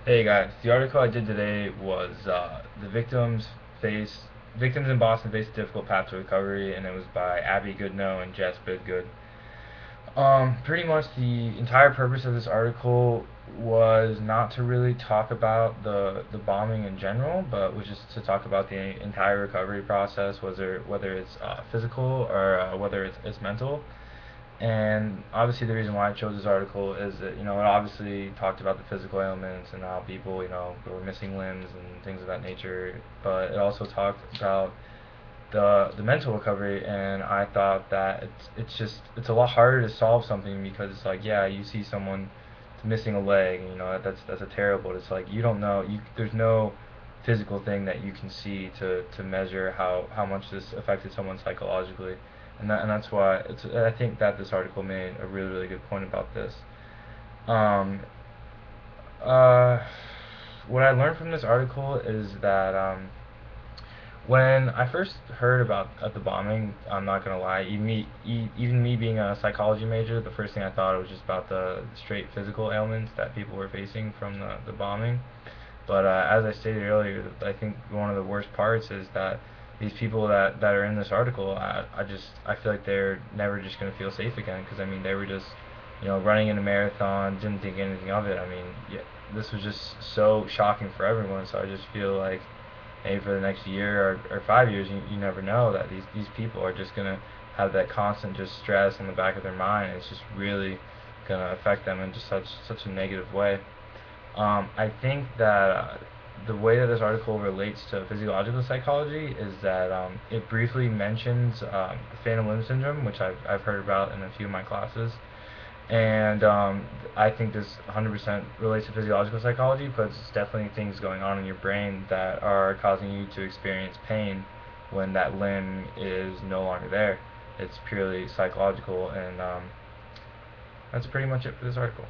Hey guys, the article I did today was the victims in Boston face a difficult path to recovery, and it was by Abby Goodnow and Jess Bidgood. Pretty much the entire purpose of this article was not to really talk about the bombing in general, but was just to talk about the entire recovery process, whether it's physical or whether it's mental. And obviously, the reason why I chose this article is that it obviously talked about the physical ailments and how people were missing limbs and things of that nature. But it also talked about the mental recovery, and I thought that it's a lot harder to solve something because it's like, yeah, you see someone missing a leg, and that's a terrible. It's like you don't know, there's no physical thing that you can see to measure how much this affected someone psychologically, and that's why I think that this article made a really good point about this. Um, uh, what I learned from this article is that when I first heard about the bombing, I'm not gonna lie, even me being a psychology major, the first thing I thought was just about the straight physical ailments that people were facing from the bombing. But as I stated earlier, I think one of the worst parts is that these people that are in this article, I feel like they're never just gonna feel safe again because I mean they were just running in a marathon, didn't think anything of it. I mean, yeah, this was just so shocking for everyone. So I just feel like maybe for the next year or 5 years, you never know that these people are just gonna have that constant just stress in the back of their mind. It's just really gonna affect them in just such a negative way. I think that the way that this article relates to physiological psychology is that it briefly mentions the phantom limb syndrome, which I've heard about in a few of my classes. And I think this 100% relates to physiological psychology, but it's definitely things going on in your brain that are causing you to experience pain when that limb is no longer there. It's purely psychological, and that's pretty much it for this article.